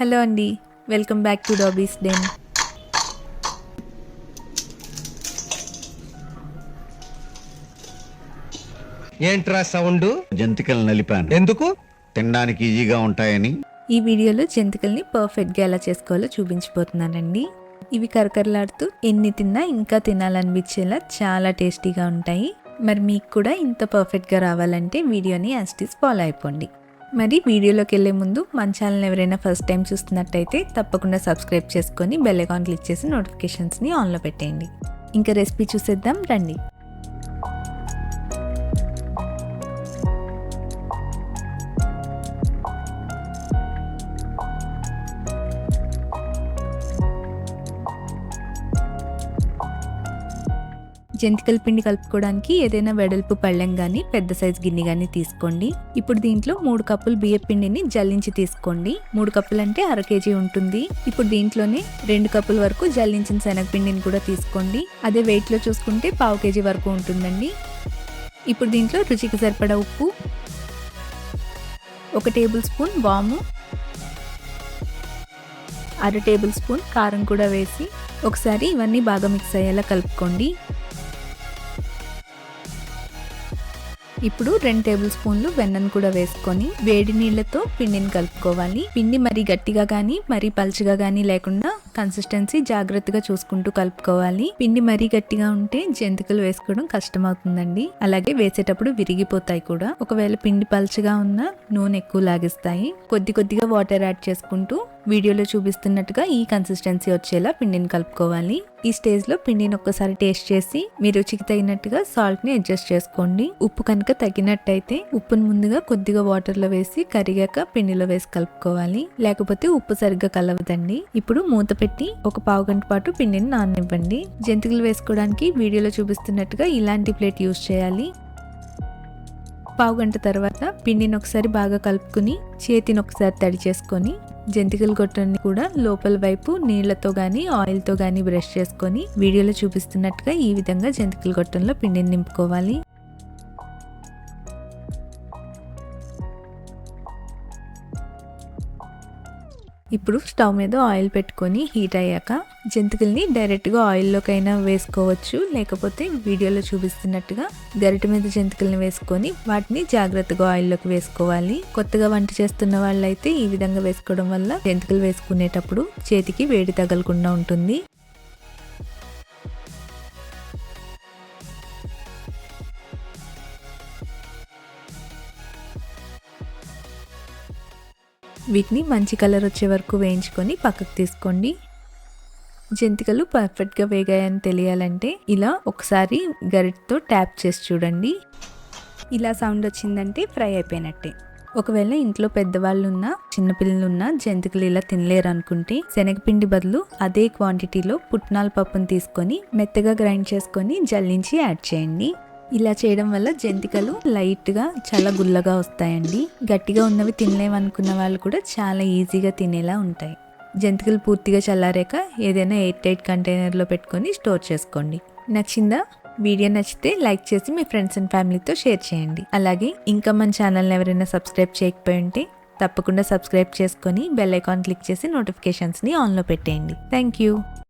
Hello అండి, welcome back to dobbies den. ఏంట్రా sound? జంతికలు నలిపాను. ఎందుకు? తినడానికి ఈజీగా ఉంటాయని. ఈ వీడియోలో జంతికల్ని పర్ఫెక్ట్గా ఎలా చేసుకోవాలో చూపించిపోతున్నానండి. ఇవి కరకరలాడుతూ ఎన్ని తిన్నా ఇంకా తినాలనిపించేలా చాలా టేస్టీగా ఉంటాయి. మరి మీకు కూడా ఇంత పర్ఫెక్ట్గా రావాలంటే వీడియోని యాస్టీస్ ఫాలో అయిపోండి. మరి వీడియోలోకి వెళ్ళే ముందు మన ఛానల్ ఎవరైనా ఫస్ట్ టైం చూస్తున్నట్టయితే తప్పకుండా సబ్స్క్రైబ్ చేసుకొని బెల్ ఐకాన్ క్లిక్ చేసి నోటిఫికేషన్స్ని ఆన్లో పెట్టేయండి. ఇంకా రెసిపీ చూసేద్దాం రండి. జంతికల పిండి కలుపుకోవడానికి ఏదైనా వెడల్పు పళ్ళెం కానీ పెద్ద సైజు గిన్నె కానీ తీసుకోండి. ఇప్పుడు దీంట్లో 3 కప్పులు బియ్య పిండిని జల్లించి తీసుకోండి. 3 కప్పులు అంటే 1/2 kg ఉంటుంది. ఇప్పుడు దీంట్లోనే 2 కప్పుల వరకు జల్లించిన శనగపిండిని కూడా తీసుకోండి. అదే వెయిట్లో చూసుకుంటే 1/2 kg వరకు ఉంటుందండి. ఇప్పుడు దీంట్లో రుచికి సరిపడా ఉప్పు, 1 టేబుల్ స్పూన్ వాము, 1/2 టేబుల్ స్పూన్ కారం కూడా వేసి ఒకసారి ఇవన్నీ బాగా మిక్స్ అయ్యేలా కలుపుకోండి. ఇప్పుడు 2 టేబుల్ స్పూన్లు వెన్నను కూడా వేసుకొని వేడి నీళ్లతో పిండిని కలుపుకోవాలి. పిండి మరీ గట్టిగా కానీ మరీ పల్చగా కానీ లేకుండా కన్సిస్టెన్సీ జాగ్రత్తగా చూసుకుంటూ కలుపుకోవాలి. పిండి మరీ గట్టిగా ఉంటే జంతికలు వేసుకోవడం కష్టమవుతుందండి. అలాగే వేసేటప్పుడు విరిగిపోతాయి కూడా. ఒకవేళ పిండి పల్చగా ఉన్నా నూనె ఎక్కువ లాగిస్తాయి. కొద్ది కొద్దిగా వాటర్ యాడ్ చేసుకుంటూ వీడియోలో చూపిస్తున్నట్టుగా ఈ కన్సిస్టెన్సీ వచ్చేలా పిండిని కలుపుకోవాలి. ఈ స్టేజ్ లో పిండిని ఒక్కసారి టేస్ట్ చేసి మీ రుచికి తగినట్టుగా సాల్ట్ ని అడ్జస్ట్ చేసుకోండి. ఉప్పు కనుక తగినట్టయితే ఉప్పును ముందుగా కొద్దిగా వాటర్ లో వేసి కరిగాక పిండిలో వేసి కలుపుకోవాలి. లేకపోతే ఉప్పు సరిగ్గా కలవదండి. ఇప్పుడు మూత పెట్టి ఒక 1/2 గంట పాటు పిండిని నాననివ్వండి. జంతికలు వేసుకోవడానికి వీడియోలో చూపిస్తున్నట్టుగా ఇలాంటి ప్లేట్ యూజ్ చేయాలి. 1/2 గంట తర్వాత పిండిని ఒకసారి బాగా కలుపుకుని చేతిని ఒకసారి తడి చేసుకొని జంతికల గొట్టాన్ని కూడా లోపల వైపు నీళ్లతో గానీ ఆయిల్తో గానీ బ్రష్ చేసుకొని వీడియోలో చూపిస్తున్నట్టుగా ఈ విధంగా జంతికల గొట్టంలో పిండిని నింపుకోవాలి. ఇప్పుడు స్టవ్ మీద ఆయిల్ పెట్టుకొని హీట్ అయ్యాక జంతికల్ని డైరెక్ట్గా ఆయిల్లోకైనా వేసుకోవచ్చు. లేకపోతే వీడియోలో చూపిస్తున్నట్టుగా గరిటె మీద జంతికల్ని వేసుకొని వాటిని జాగ్రత్తగా ఆయిల్లోకి వేసుకోవాలి. కొత్తగా వంట చేస్తున్న వాళ్ళైతే ఈ విధంగా వేసుకోవడం వల్ల జంతికలు వేసుకునేటప్పుడు చేతికి వేడి తగలకుండా ఉంటుంది. వీటిని మంచి కలర్ వచ్చే వరకు వేయించుకొని పక్కకు తీసుకోండి. జంతికలు పర్ఫెక్ట్గా వేగాయని తెలియాలంటే ఇలా ఒకసారి గరిటతో ట్యాప్ చేసి చూడండి. ఇలా సౌండ్ వచ్చిందంటే ఫ్రై అయిపోయినట్టే. ఒకవేళ ఇంట్లో పెద్దవాళ్ళు ఉన్నా చిన్నపిల్లలు ఉన్నా జంతికలు ఇలా తినలేరు అనుకుంటే శనగపిండి బదులు అదే క్వాంటిటీలో పుట్నాల పప్పును తీసుకొని మెత్తగా గ్రైండ్ చేసుకొని జల్లించి యాడ్ చేయండి. ఇలా చేయడం వల్ల జంతికలు లైట్గా చాలా గుల్లగా వస్తాయండి. గట్టిగా ఉన్నవి తినలేమనుకున్న వాళ్ళు కూడా చాలా ఈజీగా తినేలా ఉంటాయి. జంతికలు పూర్తిగా చల్లారాక ఏదైనా ఎయిర్ టైట్ కంటైనర్లో పెట్టుకొని స్టోర్ చేసుకోండి. నచ్చిందా? వీడియో నచ్చితే లైక్ చేసి మీ ఫ్రెండ్స్ అండ్ ఫ్యామిలీతో షేర్ చేయండి. అలాగే ఇంకా మన ఛానల్ని ఎవరైనా సబ్స్క్రైబ్ చేయకపోయి ఉంటే తప్పకుండా సబ్స్క్రైబ్ చేసుకొని బెల్ ఐకాన్ క్లిక్ చేసి నోటిఫికేషన్స్ని ఆన్లో పెట్టేయండి. Thank you.